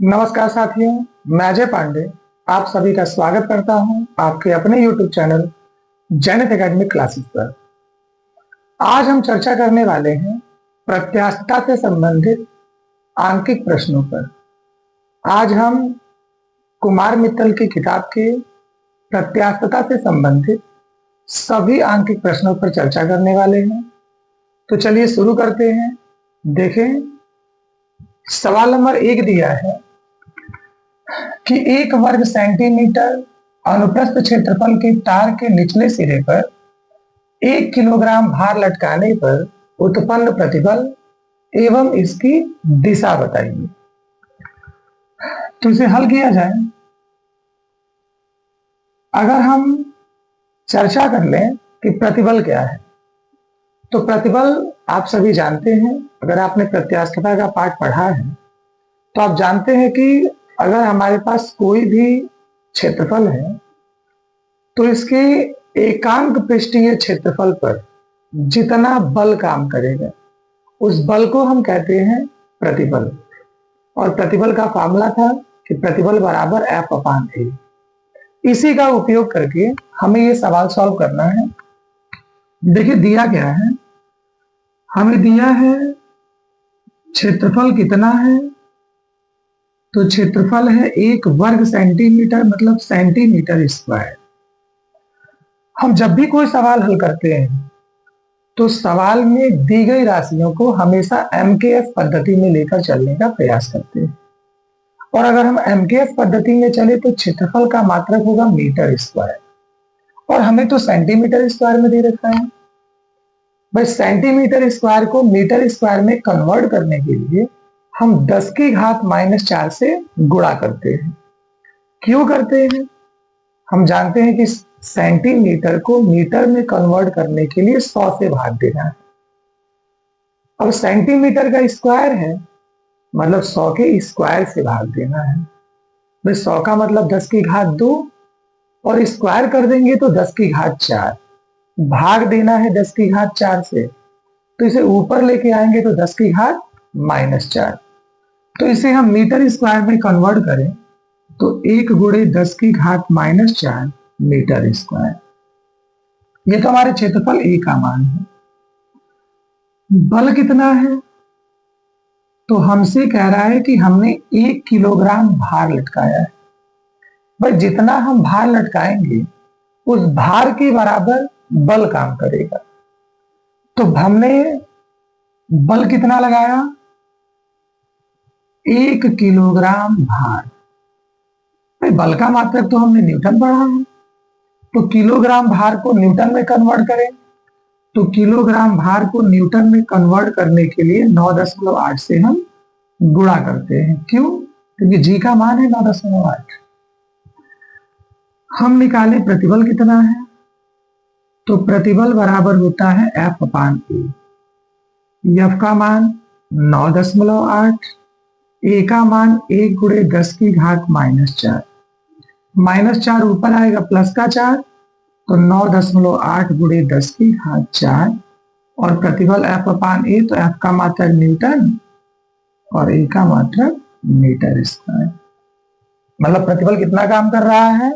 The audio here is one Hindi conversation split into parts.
नमस्कार साथियों, मैं अजय पांडे आप सभी का स्वागत करता हूं आपके अपने YouTube चैनल जैनित एकेडमिक क्लासेस पर। आज हम चर्चा करने वाले हैं प्रत्यास्थता से संबंधित आंकिक प्रश्नों पर। आज हम कुमार मित्तल की किताब के प्रत्यास्थता से संबंधित सभी आंकिक प्रश्नों पर चर्चा करने वाले हैं। तो चलिए शुरू करते हैं। देखें, सवाल नंबर 1 दिया है कि 1 वर्ग सेंटीमीटर अनुप्रस्थ क्षेत्रफल के तार के निचले सिरे पर 1 किलोग्राम भार लटकाने पर उत्पन्न प्रतिबल एवं इसकी दिशा बताइए। तो इसे हल किया जाए। अगर हम चर्चा कर लें कि प्रतिबल क्या है, तो प्रतिबल आप सभी जानते हैं। अगर आपने प्रत्यास्थता का पाठ पढ़ा है तो आप जानते हैं कि अगर हमारे पास कोई भी क्षेत्रफल है तो इसके एकांक पृष्ठीय क्षेत्रफल पर जितना बल काम करेगा उस बल को हम कहते हैं प्रतिबल। और प्रतिबल का फार्मूला था कि प्रतिबल बराबर F/A। इसी का उपयोग करके हमें ये सवाल सॉल्व करना है। देखिए दिया क्या है, हमें दिया है क्षेत्रफल कितना है, तो क्षेत्रफल है 1 वर्ग सेंटीमीटर मतलब सेंटीमीटर स्क्वायर। हम जब भी कोई सवाल हल करते हैं तो सवाल में दी गई राशियों को हमेशा MKF पद्धति में लेकर चलने का प्रयास करते हैं। और अगर हम MKF पद्धति में चले तो क्षेत्रफल का मात्रक होगा मीटर स्क्वायर, और हमें तो सेंटीमीटर स्क्वायर में दे रखा है। भाई सेंटीमीटर स्क्वायर को मीटर स्क्वायर में कन्वर्ट करने के लिए हम 10 की घात -4 से गुणा करते हैं। क्यों करते हैं? हम जानते हैं कि सेंटीमीटर को मीटर में कन्वर्ट करने के लिए 100 से भाग देना है। अब सेंटीमीटर का स्क्वायर है मतलब 100 के स्क्वायर से भाग देना है। भाई 100 का मतलब 10 की घात 2 और स्क्वायर कर देंगे तो 10 की घात 4, भाग देना है 10 की घात 4 से, तो इसे ऊपर लेके आएंगे तो 10 की घात -4। तो इसे हम मीटर स्क्वायर में कन्वर्ट करें तो 1 गुणे 10 की घात -4 मीटर स्क्वायर। ये तो हमारे क्षेत्रफल A का मान है। बल कितना है, तो हमसे कह रहा है कि हमने 1 किलोग्राम भार लटकाया है। भाई जितना हम भार लटकाएंगे उस भार के बराबर बल काम करेगा। तो हमने बल कितना लगाया, 1 किलोग्राम भार। भाई बल का मात्रक तो हमने न्यूटन पढ़ा है, तो किलोग्राम भार को न्यूटन में कन्वर्ट करें तो किलोग्राम भार को न्यूटन में कन्वर्ट करने के लिए 9.8 से हम गुणा करते हैं। क्यों? क्योंकि जी का मान है 9.8। हम निकाले प्रतिबल कितना है, तो प्रतिबल बराबर होता है F/A। F का मान 9.8, A का मान 1 गुणे 10 की घात -4, -4 ऊपर आएगा प्लस का 4, तो 9.8 गुणे 10 की घात 4 और प्रतिबल F/A, तो F का मात्रक न्यूटन और A का मात्रक मीटर स्क्वायर। मतलब प्रतिबल कितना काम कर रहा है,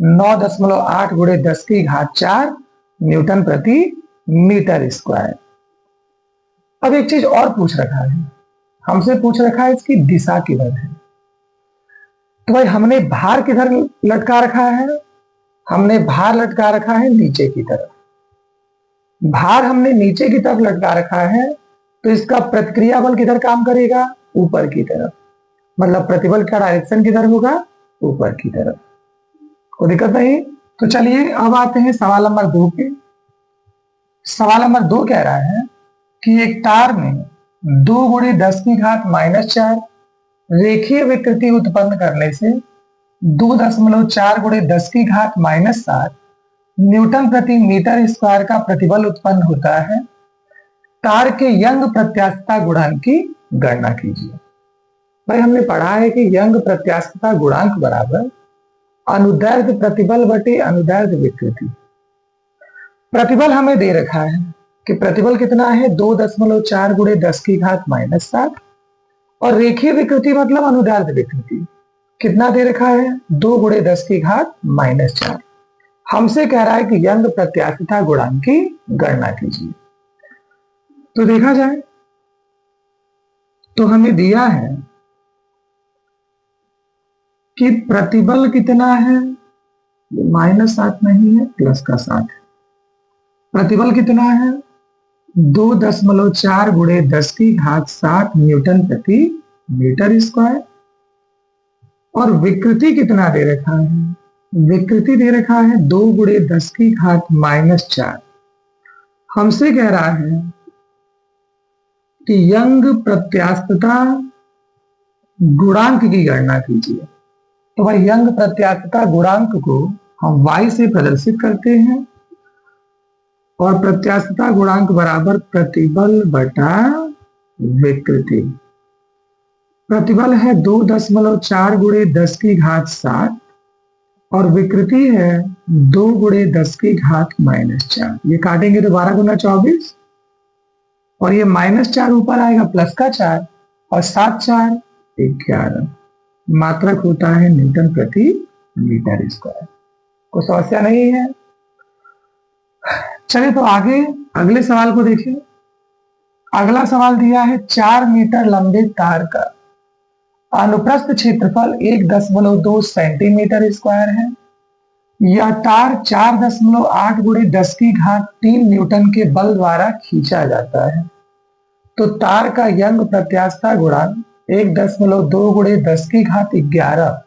9.8 गुणे 10 की घात 4 न्यूटन प्रति मीटर स्क्वायर। अब एक चीज और पूछ रखा है, हमसे पूछ रखा है इसकी दिशा किधर है। तो भाई हमने भार किधर लटका रखा है, हमने भार लटका रखा है नीचे की तरफ। भार हमने नीचे की तरफ लटका रखा है तो इसका प्रतिक्रिया बल किधर काम करेगा, ऊपर की तरफ। मतलब प्रतिबल का डायरेक्शन किधर होगा, ऊपर की तरफ। कोई दिक्कत नहीं। तो चलिए अब आते हैं सवाल नंबर 2 पे। सवाल नंबर 2 कह रहा है कि एक तार में 2 गुणे 10 की घात -4 रेखीय विकृति उत्पन्न करने से 2.4 गुणे 10 की घात -7 न्यूटन प्रति मीटर स्क्वायर का प्रतिबल उत्पन्न होता है। तार के यंग प्रत्यास्थता गुणांक की गणना कीजिए। भाई हमने पढ़ा है कि यंग प्रत्यास्थता गुणांक बराबर अनुदैर्ध्य प्रतिबल बटे अनुदैर्ध्य विकृति। प्रतिबल हमें दे रखा है कि प्रतिबल कितना है, 2.4 गुणे 10 की घात -7 और रेखीय विकृति मतलब अनुदैर्ध्य विकृति। कितना दे रखा है? 2 गुणे 10 की घात -4। हमसे कह रहा है कि यंग प्रत्यास्थता गुणांक की गणना कीजिए। तो देखा जाए तो हमें दिया है कि प्रतिबल कितना है, -7 नहीं है, प्लस का 7 है। प्रतिबल कितना है? 2.4 गुणे 10 की घात 7 न्यूटन प्रति मीटर स्क्वायर। और विकृति कितना दे रखा है? विकृति दे रखा है 2 गुणे 10 की घात -4। हमसे कह रहा है कि यंग प्रत्यास्थता गुणांक की गणना कीजिए। तो भाई यंग प्रत्यास्थता गुणांक को हम y से प्रदर्शित करते हैं और प्रत्यास्थता गुणांक बराबर प्रतिबल बटा विकृति। प्रतिबल है 2.4 गुणे 10 की घात 7 और विकृति है 2 गुणे 10 की घात -4। ये काटेंगे तो 12 गुना 24 और ये -4 ऊपर आएगा, प्लस का 4 और 7 4 11। मात्रक होता है न्यूटन प्रति मीटर स्क्वायर। कोई समस्या नहीं है। चलिए तो आगे अगले सवाल को देखिए। अगला सवाल दिया है 4 मीटर लंबे तार का अनुप्रस्थ क्षेत्रफल 1.2 सेंटीमीटर स्क्वायर है। यह तार 4.8 गुणे 10 की घात 3 न्यूटन के बल द्वारा खींचा जाता है। तो तार का यंग प्रत्यास्थता गुणांक 1.2 गुणे 10 की घात 11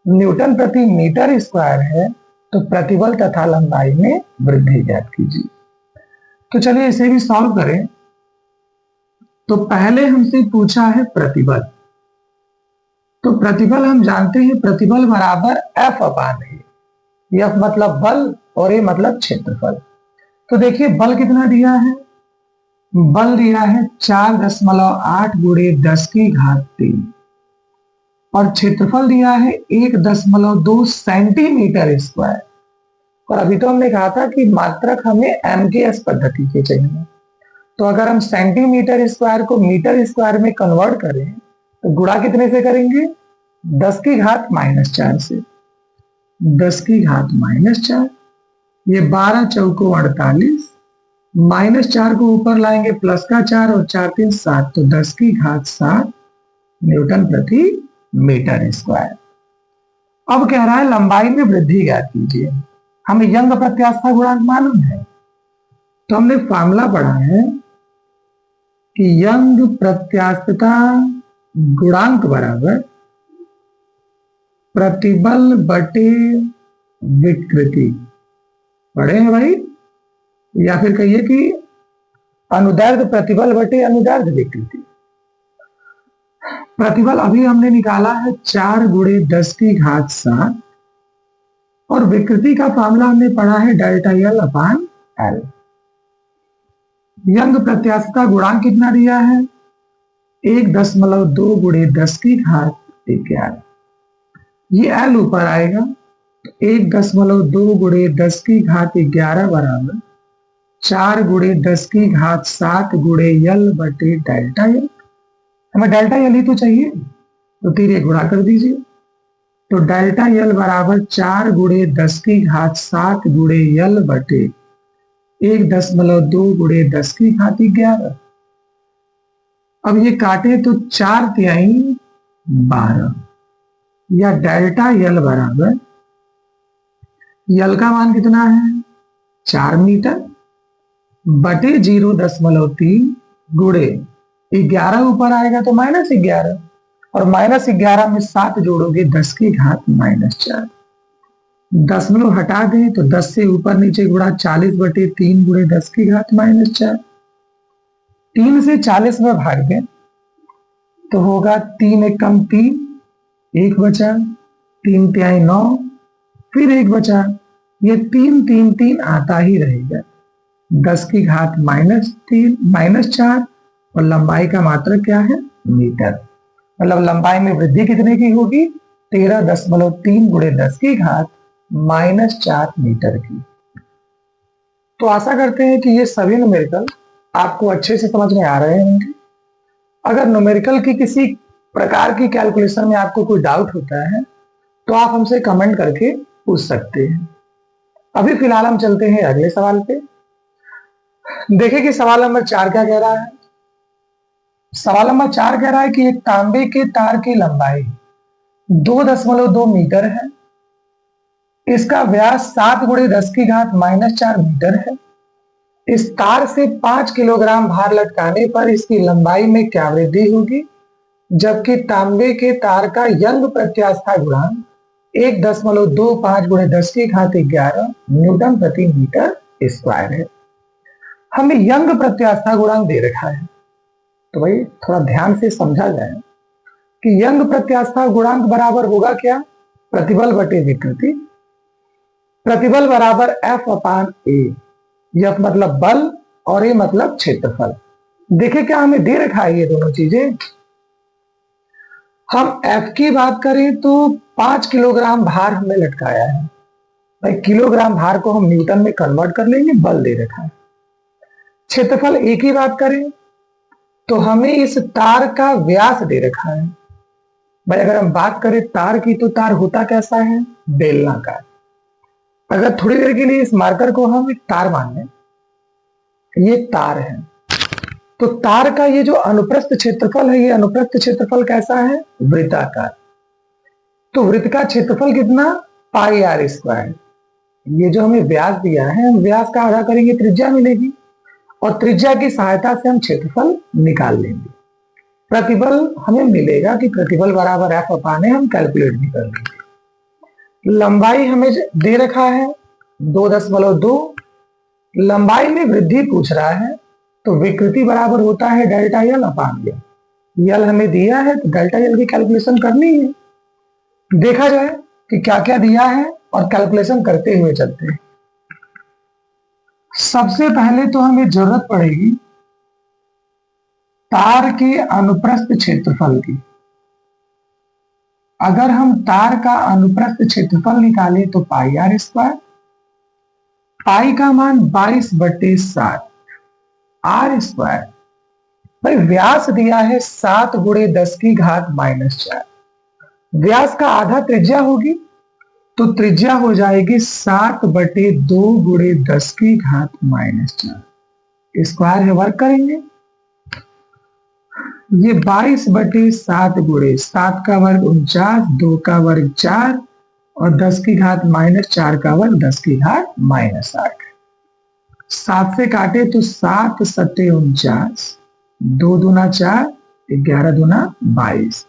न्यूटन प्रति मीटर स्क्वायर है। तो प्रतिबल तथा लंबाई में वृद्धि ज्ञात कीजिए। तो चलिए इसे भी सॉल्व करें। तो पहले हमसे पूछा है प्रतिबल। तो प्रतिबल हम जानते हैं, प्रतिबल बराबर F अपान ए। F मतलब बल और ए मतलब क्षेत्रफल। तो देखिए बल कितना दिया है? बल दिया है 4.8 गुणे 10 की घात 3 और क्षेत्रफल दिया है 1.2 सेंटीमीटर स्क्वायर। और अभी तो हमने कहा था कि मात्रक हमें MKS पद्धति के चाहिए। तो अगर हम सेंटीमीटर स्क्वायर को मीटर स्क्वायर में कन्वर्ट करें तो गुणा कितने से करेंगे? 10 की घात -4 से। 10 की घात -4, ये 12 चौको 48, -4 को ऊपर लाएंगे, प्लस का 4 और 4 3 7, तो 10 की घात 7 न्यूटन प्रति मीटर स्क्वायर। अब कह रहा है लंबाई में वृद्धि ज्ञात कीजिए। हमें यंग प्रत्यास्थता गुणांक मालूम है, तो हमने फॉर्मूला पढ़ा है कि यंग प्रत्यास्थता गुणांक बराबर प्रतिबल बटे विकृति। पढ़े हैं भाई? या फिर कहिए कि अनुदैर्ध्य प्रतिबल बटे अनुदैर्ध्य विकृति। प्रतिबल अभी हमने निकाला है 4 गुणे 10 की घात 7 और विकृति का फॉर्मूला हमने पढ़ा है delta L upon L. Young प्रत्यास्थता गुणांक कितना दिया है? 1.2 गुणे 10 की घात 11। ये एल ऊपर आएगा, 1.2 गुणे 10 की घात 11 बराबर 4 गुणे 10 की घात 7 गुणे यल बटे डेल्टा एल। हमें डेल्टा एल ही तो चाहिए, तो 3 गुणा कर दीजिए। तो डेल्टा एल बराबर 4 गुणे 10 की घात 7 गुणे यल बटे 1.2 गुणे 10 की घात 11। अब ये काटे तो 4 तिहाई 12 या डेल्टा यल बराबर, यल का मान कितना है? 4 मीटर बटे 0.3 गुणे 11 ऊपर आएगा तो -11 और -11 में 7 जोड़ोगे 10 की घात -4। दशमलव हटा दें तो 10 से ऊपर नीचे गुणा 40 बटे 3 गुणे 10 की घात -4। 3 से 40 में भाग दें तो होगा 3 एकम 3, 1 बचा, 3 तिहाई 9, फिर 1 बचा। ये 3 3 3 आता ही रहेगा। 10 की घात -3 -4 और लंबाई का मात्रक क्या है? मीटर। मतलब लंबाई में वृद्धि कितने की होगी? 13.3 गुणे 10 की घात -4 मीटर की। तो आशा करते हैं कि ये सभी न्यूमेरिकल आपको अच्छे से समझ में आ रहे होंगे। अगर न्यूमेरिकल की किसी प्रकार की कैलकुलेशन में आपको कोई डाउट होता है तो आप हमसे कमेंट करके पूछ सकते हैं। अभी फिलहाल हम चलते हैं अगले सवाल पे। देखिए कि सवाल नंबर 4 क्या कह रहा है। सवाल नंबर 4 कह रहा है कि एक तांबे के तार की लंबाई 2.2 मीटर है, इसका व्यास 7 × 10⁻⁻4 मीटर है। इस तार से 5 किलोग्राम भार लटकाने पर इसकी लंबाई में क्या वृद्धि होगी, जबकि तांबे के तार का यंग प्रत्यास्था गुणांक 1.25 × 10⁻11 न्यूटन प्रति मीटर स्क्वायर है। हमें यंग प्रत्यास्था गुणांक दे रखा है, तो भाई थोड़ा ध्यान से समझा जाए कि यंग प्रत्यास्था गुणांक बराबर होगा क्या, प्रतिबल बटे विकृति। प्रतिबल बराबर F/A, F मतलब बल और A मतलब क्षेत्रफल। देखिए क्या हमें दे रखा है ये दोनों चीजें। हम F की बात करें तो 5 किलोग्राम भार हमने लटकाया है, भाई किलोग्राम भार को हम न्यूटन में कन्वर्ट कर लेंगे, बल दे रखा है। क्षेत्रफल A की बात करें तो हमें इस तार का व्यास दे रखा है। भाई अगर हम बात करें तार की तो तार होता कैसा है, बेलनाकार। अगर थोड़ी देर के लिए इस मार्कर को हम एक तार मान लें, ये तार है, तो तार का ये जो अनुप्रस्थ क्षेत्रफल है, ये अनुप्रस्थ क्षेत्रफल कैसा है, वृत्ताकार। तो वृत्त का क्षेत्रफल कितना, πr²। ये जो हमें व्यास दिया है, हम व्यास का आधा करेंगे त्रिज्या मिलेगी, और त्रिज्या की सहायता से हम क्षेत्रफल निकाल लेंगे। प्रतिबल हमें मिलेगा कि प्रतिबल बराबर F/A, हम कैलकुलेट भी कर लेंगे। लंबाई हमें दे रखा है 2.2, लंबाई में वृद्धि पूछ रहा है, तो विकृति बराबर होता है ΔL/L। यल हमें दिया है तो ΔL की कैलकुलेशन करनी है। देखा जाए कि क्या क्या दिया है और कैलकुलेशन करते हुए चलते हैं। सबसे पहले तो हमें जरूरत पड़ेगी तार के अनुप्रस्थ क्षेत्रफल की। अगर हम तार का अनुप्रस्थ क्षेत्रफल निकालें तो πr², पाई का मान 22/7 r²। भाई व्यास दिया है 7 × 10⁻⁻4, व्यास का आधा त्रिज्या होगी, तो त्रिज्या हो जाएगी 7/2 × 10⁻⁻4 स्क्वायर है, वर्क करेंगे। ये 22/7 × 7 का वर्ग 49, 2 का वर्ग 4 और 10⁻⁻4 का वर्ग 10⁻⁻8। 7 से काटे तो 7 × 7 = 49, 2 दूना 4, 11 दूना 22,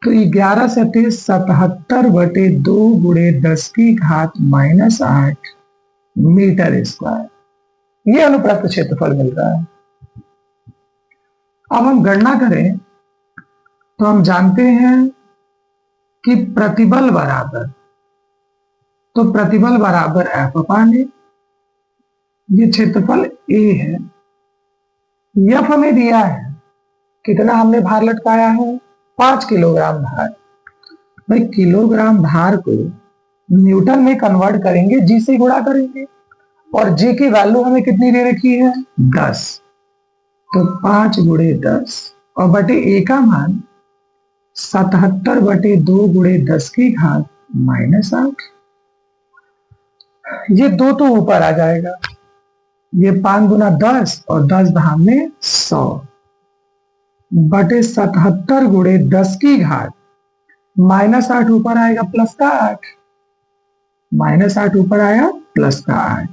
तो 11 × 7 = 77/2 × 10⁻⁻8 मीटर स्क्वायर। ये अनुप्रस्थ क्षेत्रफल मिल रहा है। अब हम गणना करें तो हम जानते हैं कि प्रतिबल बराबर, तो प्रतिबल बराबर F/A। ये क्षेत्रफल A है। F हमें दिया है, कितना हमने भार लटकाया है, 5 किलोग्राम भार। भाई किलोग्राम भार को न्यूटन में कन्वर्ट करेंगे, G से गुणा करेंगे, और G की वैल्यू हमें कितनी दे रखी है, 10, तो 5 × 10 और बटे A का मान 77/2 × 10⁻⁻8। ये 2 तो ऊपर आ जाएगा, ये 5 दूना 10 और 10 धाम में 100 बटे 77 × 10⁻⁻8 ऊपर आएगा प्लस का 8, -8 ऊपर आया प्लस का 8,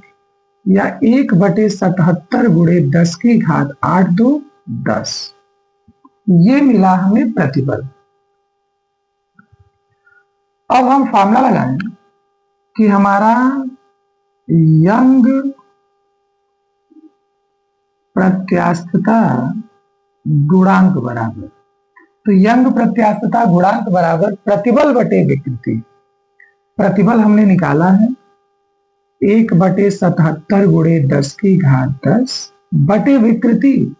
या 1/77 × 10⁻8 2 10। ये मिला हमें प्रतिबल। अब हम फॉर्मूला लगाएं कि हमारा यंग प्रत्यास्थता गुणांक बराबर, तो यंग प्रत्यास्थता गुणांक बराबर प्रतिबल बटे विकृति। प्रतिबल हमने निकाला है 1/77 × 10⁻10 बटे विकृति,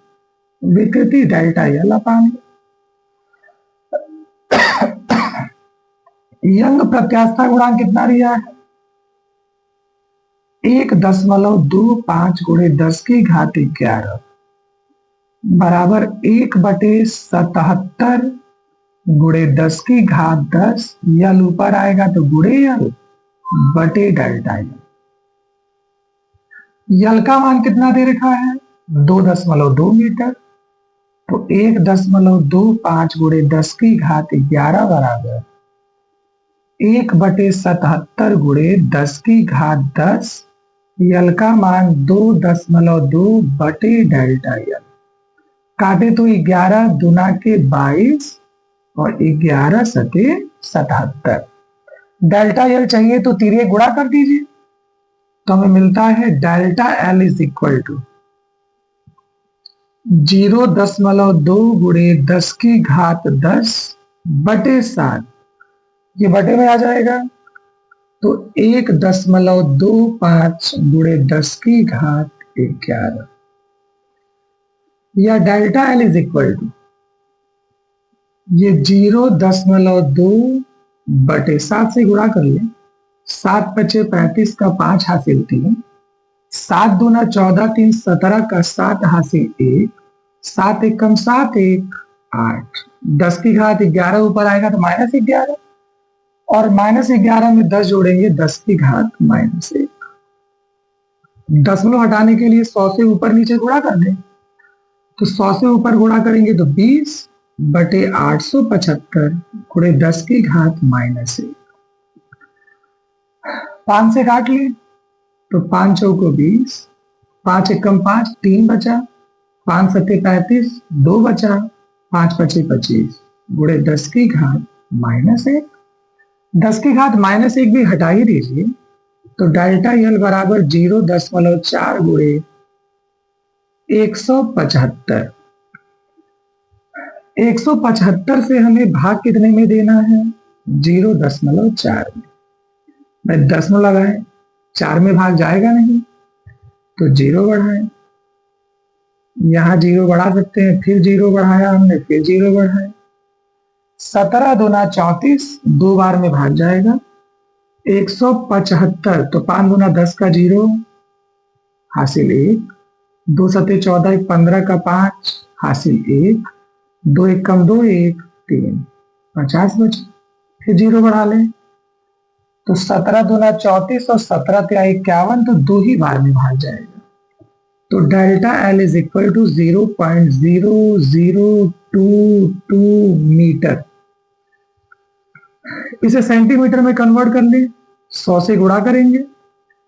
विकृति ΔL/A। यंग प्रत्यास्थता गुणांक कितना दिया है, 1.25 × 10⁻11 बराबर 1/77 गुणे 10 की घात 10, यल ऊपर आएगा तो गुणे यल बटे डेल्टा यल। यल का मान कितना दे रखा है? 2.2 मीटर। तो 1.25 गुणे 10 की घात 11 बराबर 1/77 गुणे 10 की घात 10, यल का मान 2.2 बटे डेल्टा यल। काटे तो 11 दूना के 22 और 11 सते 77। डेल्टा यल चाहिए तो तिरिये गुणा कर दीजिए, तो हमें मिलता है delta L is equal to 0.2 गुणे 10 की घात 10 बटे 7, ये बटे में आ जाएगा तो 1.25 गुणे 10 की घात 11, या delta L is equal to ये 0.2 बटे 7 से गुणा कर ले, 7 पचे 35 का 5 हासिल 3, 7 दूना 14 3 17 का 7 हासिल 1, 7 एकम 7 1 8, 10 की घात 11 ऊपर आएगा तो -11, और -11 में 10 जोड़ेंगे 10 की घात -1। दशमलव हटाने के लिए 100 से ऊपर नीचे गुणा कर दें, तो 100 से ऊपर गुणा करेंगे तो 20 बटे 875 गुणे 10 की घात -1। 5 से काट लिए तो 5 चौको 20, 5 एकम 5 3 बचा, 5 सत्ते 35 2 बचा, 5 पचे 25 गुणे 10 की घात -1। 10 की घात -1 भी हटा ही दीजिए, तो डेल्टा यल बराबर 0.4 गुणे 175। 175 से हमें भाग कितने में देना है? 0.4 में। मैं दशमलव लगाए, 4 में भाग जाएगा नहीं तो 0 बढ़ाए, यहां 0 बढ़ा सकते हैं, फिर 0 बढ़ाया हमने, फिर 0 बढ़ाए। 17 दूना 34, 2 बार में भाग जाएगा। 175 तो 5 दूना 10 का 0 हासिल 1, 2 सते 14 1 15 का 5 हासिल 1, 2 एकम 2 1 3 50 बचे, फिर 0 बढ़ा लें तो 17 दूना 34 और 17 तिया 51, तो 2 ही बार में भाग जाएगा। तो delta L is equal to 0.0022 metre. इसे सेंटीमीटर में कन्वर्ट कर ले, 100 से गुणा करेंगे,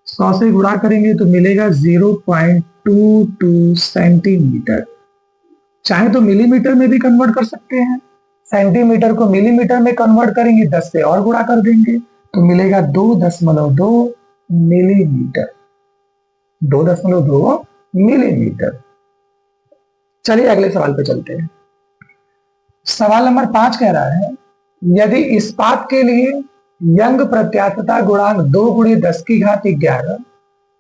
100 से गुणा करेंगे तो मिलेगा 0.22 सेंटीमीटर। चाहे तो मिलीमीटर में भी कन्वर्ट कर सकते हैं, सेंटीमीटर को मिलीमीटर में कन्वर्ट करेंगे, 10 से और गुणा कर देंगे तो मिलेगा 2.2 मिलीमीटर। 2.2 मिलीमीटर। चलिए अगले सवाल पे चलते हैं। सवाल नंबर 5 कह रहा है, यदि इस्पात के लिए यंग प्रत्यास्थता गुणांक 2 गुणे 10 की घात 11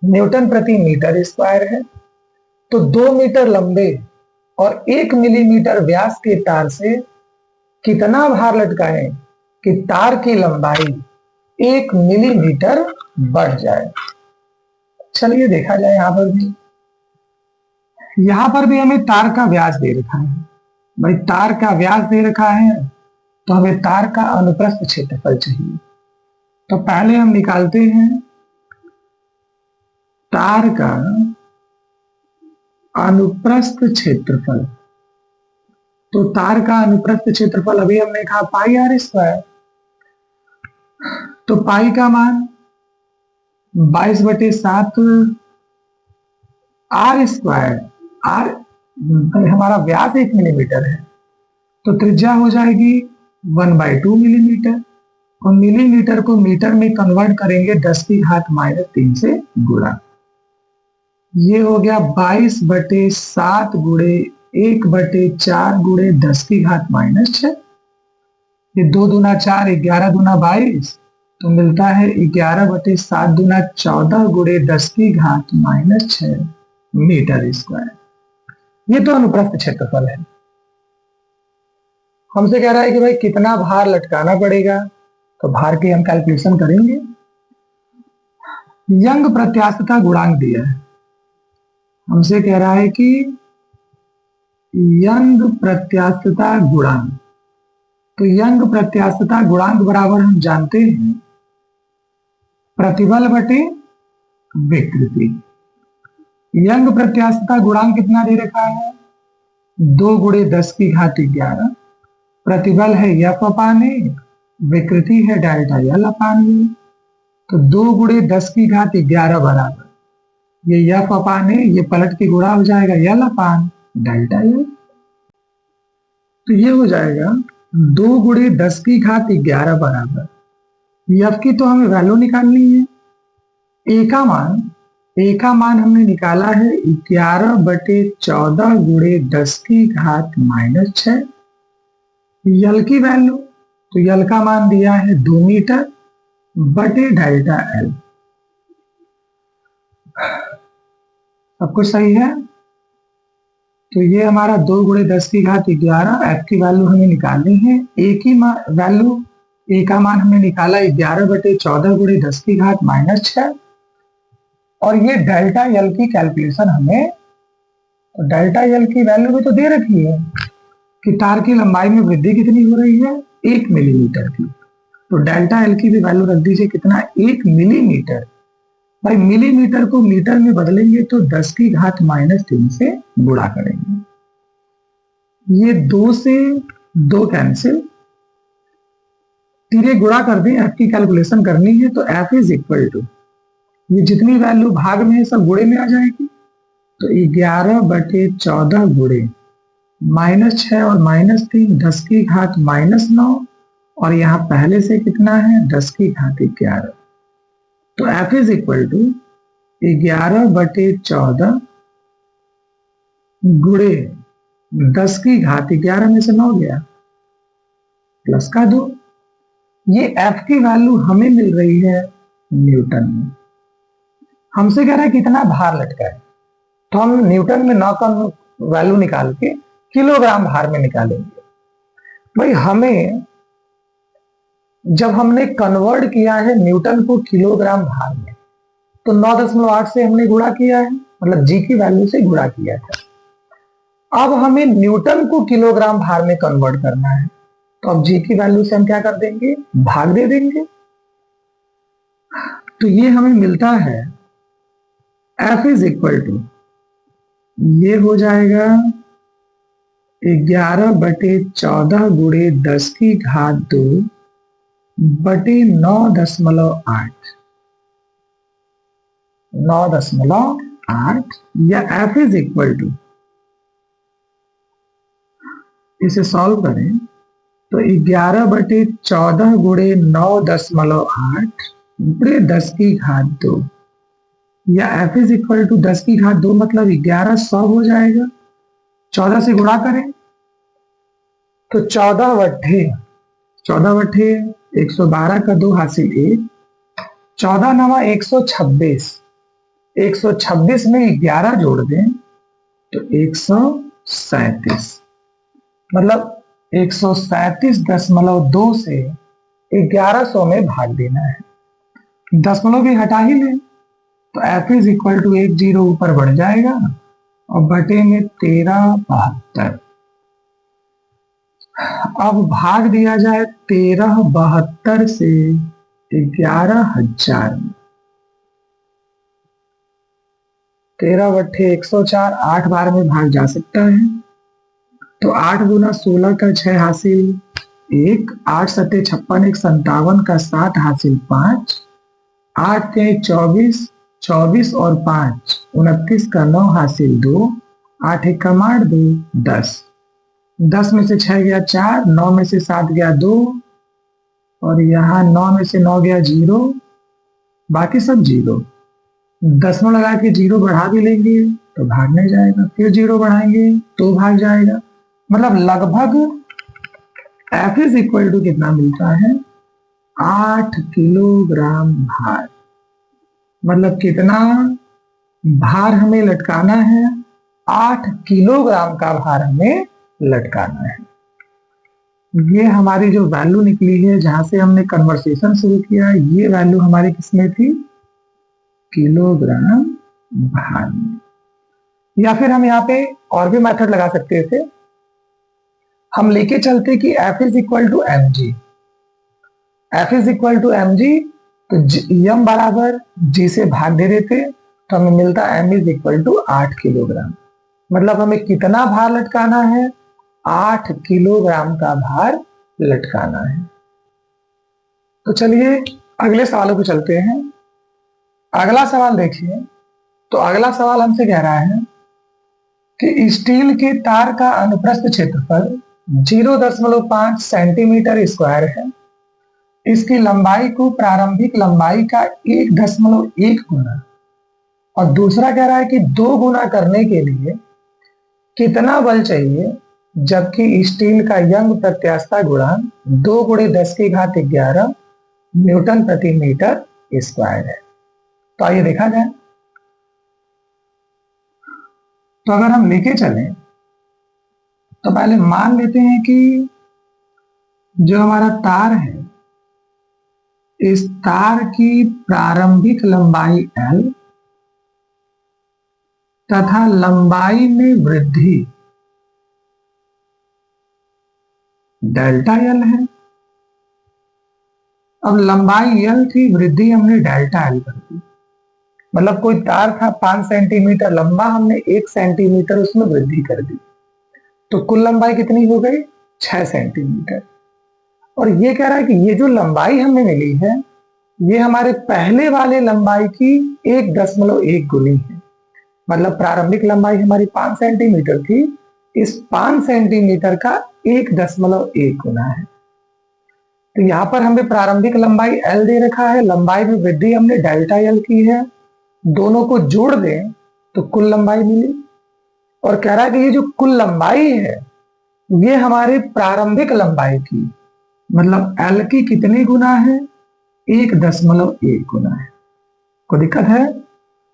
न्यूटन प्रति मीटर स्क्वायर है, तो 2 मीटर लंबे और 1 मिलीमीटर व्यास के तार से कितना भार लटकाएं कि तार की लंबाई 1 मिलीमीटर बढ़ जाए। चलिए देखा जाए, यहां पर भी हमें तार का व्यास दे रखा है। भाई तार का व्यास दे रखा है तो हमें तार का अनुप्रस्थ क्षेत्रफल चाहिए। तो पहले हम निकालते हैं तार का अनुप्रस्थ क्षेत्रफल। तो तार का अनुप्रस्थ क्षेत्रफल अभी हमने कहा पाई आर स्क्वायर, तो पाई का मान 22/7 आर स्क्वायर। आर हमारा व्यास 1 मिलीमीटर है, तो त्रिज्या हो जाएगी 1/2 मिलीमीटर, और मिलीमीटर को मीटर में कन्वर्ट करेंगे 10 की घात -3 से गुणा। ये हो गया 22/7 गुणे 1/4 गुणे 10 की घात -6। ये 2 दूना 4 11 दूना 22, तो मिलता है 11/7 दूना 14 गुणे 10 की घात -6 मीटर स्क्वायर। ये तो अनुप्रस्थ क्षेत्रफल है। हमसे कह रहा है कि भाई कितना भार लटकाना पड़ेगा, तो भार की हम कैलकुलेशन करेंगे। यंग प्रत्यास्थता गुणांक दिया है, हमसे कह रहा है कि यंग प्रत्यास्थता गुणांक। तो यंग प्रत्यास्थता गुणांक बराबर हम जानते हैं प्रतिबल बटे विकृति। यंग प्रत्यास्थता गुणांक कितना दे रखा है? 2 गुणे 10 की घात 11। प्रतिबल है एफ अपान ए, विकृति है डेल्टा एल अपान ए। तो 2 गुणे 10 की घात 11 बराबर ये एफ अपान ए, ये पलट के गुणा हो जाएगा एल अपान डेल्टा एल। तो ये हो जाएगा 2 गुणे 10 की घात 11 बराबर, एफ की तो हमें वैल्यू निकालनी है, ए का मान हमने निकाला है 11/14 गुणे 10 की घात -6। यल की वैल्यू, तो यल का मान दिया है 2 मीटर बटे डेल्टा एल। सब कुछ सही है। तो ये हमारा 2 गुणे 10 की घात 11, एफ की वैल्यू हमें निकालनी है। ए की वैल्यू, ए का मान हमने निकाला 11/14 गुणे 10 की घात -6। और ये डेल्टा एल की कैलकुलेशन हमें, तो डेल्टा एल की वैल्यू भी तो दे रखी है कि तार की लंबाई में वृद्धि कितनी हो रही है, 1 मिलीमीटर की। तो डेल्टा एल की भी वैल्यू रख दीजिए, कितना, 1 मिलीमीटर। भाई मिलीमीटर को मीटर में बदलेंगे तो 10 की घात -3 से गुणा करेंगे। ये 2 से 2 कैंसिल, तीरे गुणा कर दें, एफ की कैलकुलेशन करनी है। तो एफ इज इक्वल टू, ये जितनी वैल्यू भाग में है सब गुणे में आ जाएगी। तो 11/14 गुणे -6 और -3, 10 की घात -9, और यहां पहले से कितना है 10 की घात 11। तो एफ इज इक्वल टू 11/14 गुणे 10 की घात 11 में से 9 गया, प्लस का 2। ये एफ की वैल्यू हमें मिल रही है न्यूटन में। हमसे कह रहा है कितना भार लटका है, तो हम न्यूटन में 9 का वैल्यू निकाल के किलोग्राम भार में निकालेंगे। भाई हमें, जब हमने कन्वर्ट किया है न्यूटन को किलोग्राम भार में, तो 9.8 से हमने गुणा किया है, मतलब जी की वैल्यू से गुणा किया था। अब हमें न्यूटन को किलोग्राम भार में कन्वर्ट करना है, तो अब जी की वैल्यू से हम क्या कर देंगे, भाग दे देंगे। तो ये हमें मिलता है एफ इज इक्वल टू, ये हो जाएगा 11/14 गुणे 10 की घात 2 बटे 9.8, 9.8, या एफ इज इक्वल टू, इसे सॉल्व करें तो 11/14 गुणे 9.8 बटे 10 की घात 2, या एफ इज इक्वल टू 10 की घात 2 मतलब 1100 हो जाएगा। 14 से गुणा करें तो 14 बट्ठे 112 का 2 हासिल 1, 14 नवा 126, 126 में 11 जोड़ दें तो 137, मतलब 137.2 से 1100 में भाग देना है। दशमलव भी हटा ही लें तो एफ इज इक्वल टू 1 0 ऊपर बढ़ जाएगा और बटे में 1372। अब भाग दिया जाए 1372 से 11,000 में, 13/104, 8 बार में भाग जा सकता है। तो 8 गुना 16 का 6 हासिल 1, 8 सत्ते 56, 1 57 का 7 हासिल 5, 8 के 24, 24 और 5 29 का 9 हासिल 2, 8 एक का 8 2 10, 10 में से 6 गया 4, 9 में से 7 गया 2, और यहाँ 9 में से 9 गया 0, बाकी सब 0। 10 में लगा के 0 बढ़ा भी लेंगे तो भाग नहीं जाएगा, फिर 0 बढ़ाएंगे तो भाग जाएगा। मतलब लगभग एफ इज इक्वल टू कितना मिलता है, 8 किलोग्राम भार। मतलब कितना भार हमें लटकाना है, 8 किलोग्राम का भार हमें लटकाना है। ये हमारी जो वैल्यू निकली है, जहां से हमने कन्वर्सेशन शुरू किया, ये वैल्यू हमारी किसमें थी, किलोग्राम भार में। या फिर हम यहाँ पे और भी मेथड लगा सकते थे, हम लेके चलते कि F is equal to M G. F is equal to M G, तो m बराबर g से भाग दे देते तो हमें मिलता m is equal to 8 kilogram. मतलब हमें कितना भार लटकाना है, 8 किलोग्राम का भार लटकाना है। तो चलिए अगले सवालों को चलते हैं। अगला सवाल देखिए, तो अगला सवाल हमसे कह रहा है कि स्टील के तार का अनुप्रस्थ क्षेत्रफल 0.5 सेंटीमीटर स्क्वायर है। इसकी लंबाई को प्रारंभिक लंबाई का 1.1 गुना, और दूसरा कह रहा है कि 2 गुना करने के लिए कितना बल चाहिए, जबकि स्टील का यंग प्रत्यास्थता गुणांक 2 गुणे 10⁻11 न्यूटन प्रति मीटर स्क्वायर है। तो आइए देखा जाए। तो अगर हम लेके चले तो पहले मान लेते हैं कि जो हमारा तार है, इस तार की प्रारंभिक लंबाई L तथा लंबाई में वृद्धि डेल्टा L है। अब लंबाई L थी, वृद्धि हमने डेल्टा L कर दी। मतलब कोई तार था 5 सेंटीमीटर लंबा, हमने 1 सेंटीमीटर उसमें वृद्धि कर दी, तो कुल लंबाई कितनी हो गई, 6 सेंटीमीटर। और ये कह रहा है कि ये जो लंबाई हमें मिली है, ये हमारे पहले वाले लंबाई की 1.1 गुनी है। मतलब प्रारंभिक लंबाई हमारी 5 सेंटीमीटर थी, इस 5 सेंटीमीटर का 1.1 गुना है। तो यहां पर हमें प्रारंभिक लंबाई L दे रखा है, लंबाई में वृद्धि हमने डेल्टा L की है, दोनों को जोड़ दें तो कुल लंबाई मिली। और कह रहा है कि ये जो कुल लंबाई है, ये हमारे प्रारंभिक लंबाई की, मतलब L की कितने गुना है, 1.1 गुना है। कोई दिक्कत है?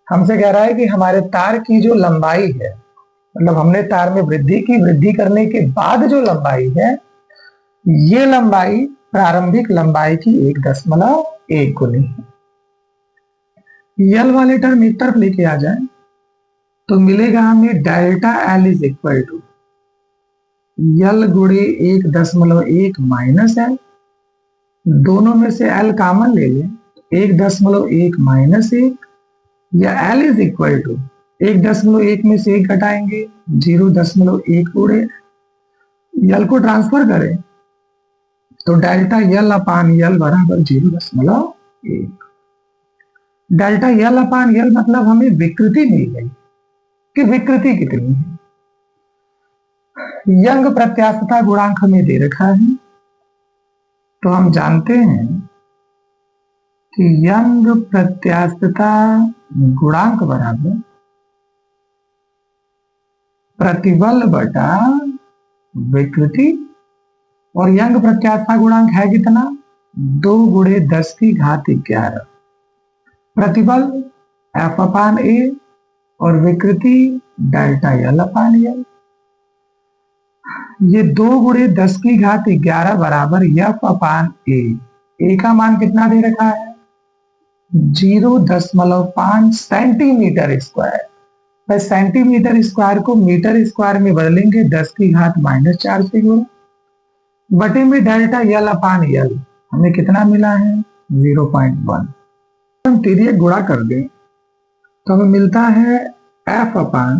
हमसे कह रहा है कि हमारे तार की जो लंबाई है, मतलब हमने तार में वृद्धि की, वृद्धि करने के बाद जो लंबाई है, ये लंबाई प्रारंभिक लंबाई की 1.1 गुनी है। यल वाले टर्म एक तरफ लेके आ जाए तो मिलेगा हमें delta L is equal to L गुणे 1.1 माइनस L। दोनों में से L कॉमन ले लें, 1.1 माइनस 1, या L इज इक्वल टू 1.1 में से 1 घटाएंगे, 0.1 गुणे यल को ट्रांसफर करें तो डेल्टा यल अपान यल बराबर 0.1। डेल्टा यल अपान यल मतलब हमें विकृति मिल गई कि विकृति कितनी है। यंग प्रत्यास्थता गुणांक हमें दे रखा है, तो हम जानते हैं कि यंग प्रत्यास्थता गुणांक बराबर प्रतिबल बटा विकृति। और यंग प्रत्यास्थता गुणांक है कितना, 2 गुणे 10⁻11। प्रतिबल F अपान A और विकृति डेल्टा L अपान L। ये 2 गुणे 10⁻11 बराबर F अपान A का मान कितना दे रखा है, 0.5 सेंटीमीटर स्क्वायर। भाई सेंटीमीटर स्क्वायर को मीटर स्क्वायर में बदलेंगे 10⁻⁻4 से गुणा, बटे में डेल्टा L अपान L हमें कितना मिला है, 0.1। हम तिर्यक गुणा कर दें तो हमें मिलता है F upon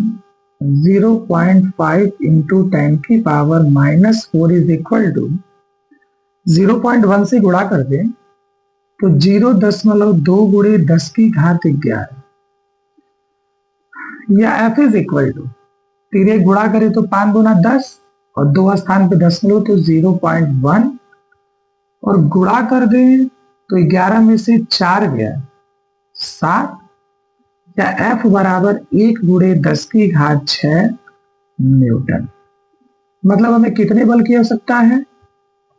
0.5 into 10⁻⁻4 is equal to 0.1 से गुणा कर दें तो 0.2 गुणे 10⁻11, या F इज इक्वल टू तिर्यक गुणा करें तो 5 गुना 10 और 2 स्थान पे दशमलव तो 0.1, और गुणा कर दें तो 11 में से 4 गया 7, या F बराबर 1 गुणे 10⁻6 न्यूटन। मतलब हमें कितने बल की आवश्यकता है,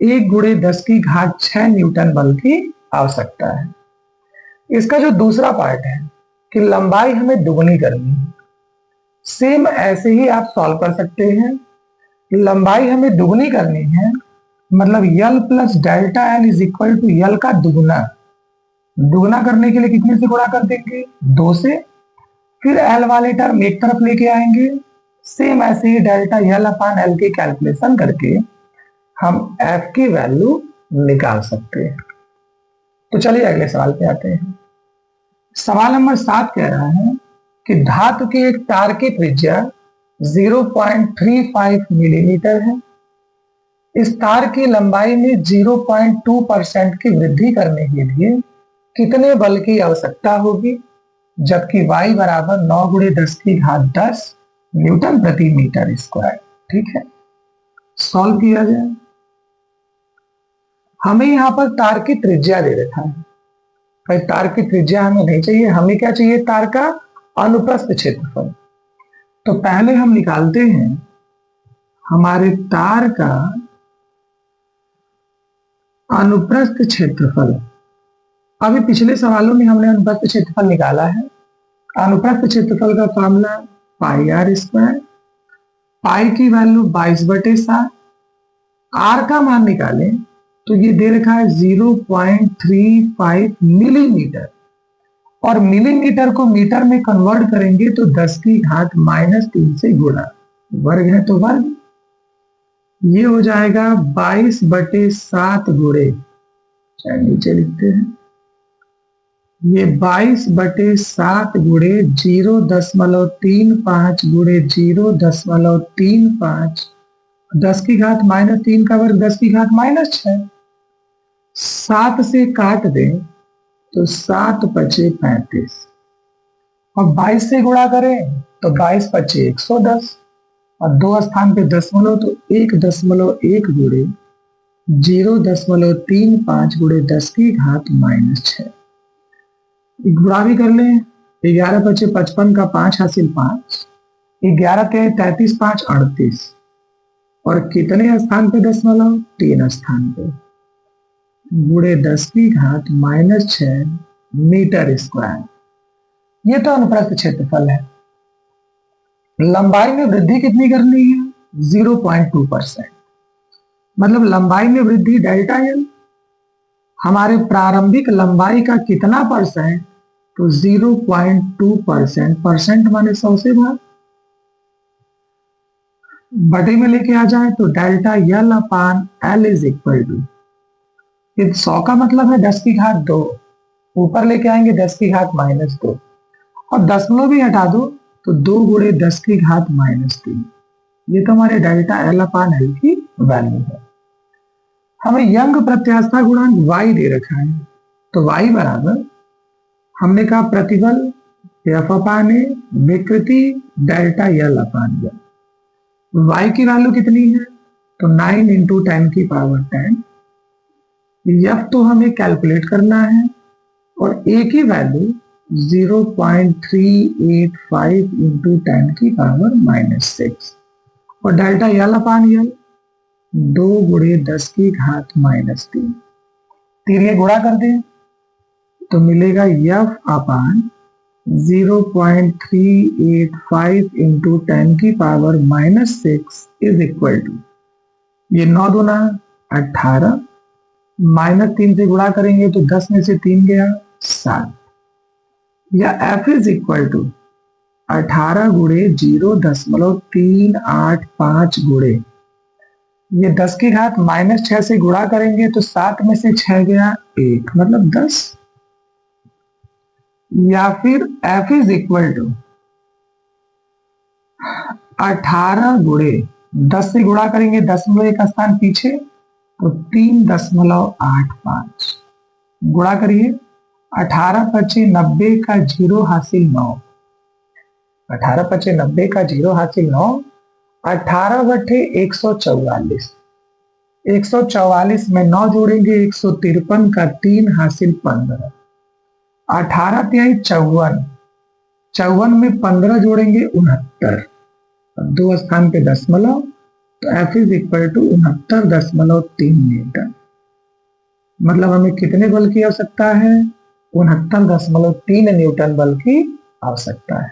1 गुणे 10⁻6 न्यूटन बल की आवश्यकता है। इसका जो दूसरा पार्ट है कि लंबाई हमें दुगनी करनी है, सेम ऐसे ही आप सॉल्व कर सकते हैं। लंबाई हमें दुगनी करनी है, मतलब L plus delta L is equal to L का दुगुना। दुगना करने के लिए कितने से गुणा कर देंगे, 2 से, फिर एल वाले टर्म एक तरफ लेके आएंगे, सेम ऐसे ही डेल्टा एल अपान एल की कैलकुलेशन करके हम एफ की वैल्यू निकाल सकते हैं। तो चलिए अगले सवाल पे आते हैं। सवाल नंबर 7 कह रहा है कि धातु की एक तार की त्रिज्या 0.35 मिलीमीटर है। इस तार की लंबाई में 0.2% की वृद्धि करने के लिए कितने बल की आवश्यकता होगी, जबकि y बराबर 9 गुणे 10 की घात 10 न्यूटन प्रति मीटर स्क्वायर। ठीक है, सॉल्व किया जाए। हमें यहां पर तार की त्रिज्या दे रखा है। भाई तार की त्रिज्या हमें नहीं चाहिए, हमें क्या चाहिए, तार का अनुप्रस्थ क्षेत्रफल। तो पहले हम निकालते हैं हमारे तार का अनुप्रस्थ क्षेत्रफल। अभी पिछले सवालों में हमने अनुप्रस्थ क्षेत्रफल निकाला है। अनुप्रस्थ क्षेत्रफल का फॉर्मूला पाई आर स्क्वायर, पाई की वैल्यू 22/7, आर का मान निकालें तो ये दे रखा है 0.35 मिलीमीटर, और मिलीमीटर को मीटर में कन्वर्ट करेंगे तो 10 की घात -3 से गुणा, वर्ग है तो वर्ग, ये हो जाएगा 22/7 गुणे, नीचे लिखते हैं, ये 22/7 गुणे 0.35 गुणे 0.35, 10 की घात -3 का वर्ग 10 की घात -6, 7 से काट दें तो 7 × 35, और 22 से गुणा करें तो 22 × 110, और 2 स्थान पे दशमलव तो 1.1 गुणे 0.35 गुणे 10 की घात -6। गुणा भी कर लें, 11 × 55 का 5 हासिल 5, 11 × 33 5 38, और कितने स्थान पे दशमलव, 3 स्थान पे, गुणे 10 की घात -6 मीटर स्क्वायर। ये तो अनुप्रस्थ क्षेत्रफल है। लंबाई में वृद्धि कितनी करनी है, 0.2%, मतलब लंबाई में वृद्धि डेल्टा एल। हमारे प्रारंभिक लंबाई का कितना परसेंट, तो 0.2%, परसेंट माने 100 से भाग, बटे में लेके आ जाए तो delta L upon L is equal to, 100 का मतलब है 10 की घात 2, ऊपर लेके आएंगे 10 की घात -2, और दशमलव भी हटा दो तो 2 गुणे 10 की घात -3। ये तो हमारे डेल्टा एल अपान एल की वैल्यू है। हमें यंग प्रत्यास्था गुणांक y दे रखा है, तो y बराबर, हमने कहा प्रतिबल F अपान ए, विकृति delta L upon L. y की वैल्यू कितनी है, तो 9 × 10⁻10। F तो हमें कैलकुलेट करना है, और a की वैल्यू 0.385 × 10⁻6, और डेल्टा एल अपान एल 2 गुणे 10 की घात -3। तीन गुणा कर दें तो मिलेगा F upon 0.385 × 10⁻6 is equal to, ये 9 दूना 18, -3 से गुणा करेंगे तो 10 में से 3 गया 7, या F इज इक्वल टू 18 गुणे 0.385 गुणे, ये 10 की घात -6 से गुणा करेंगे तो 7 में से 6 गया 1, मतलब 10, या फिर F इज इक्वल टू 18 गुणे 10 से गुणा करेंगे, दशमलव एक स्थान पीछे तो 3.85, गुणा करिए, 18 × 90 का 0 हासिल 9, 18 × 90 का 0 हासिल 9, 18/144, 144 में 9 जोड़ेंगे 153 का 3 हासिल 15, 18 × 3 = 54, 54 में 15 जोड़ेंगे 69, 2 स्थान पे दशमलव तो F is equal to 69.3 newton. मतलब हमें कितने बल की आवश्यकता है, 69.3 न्यूटन बल की आवश्यकता है।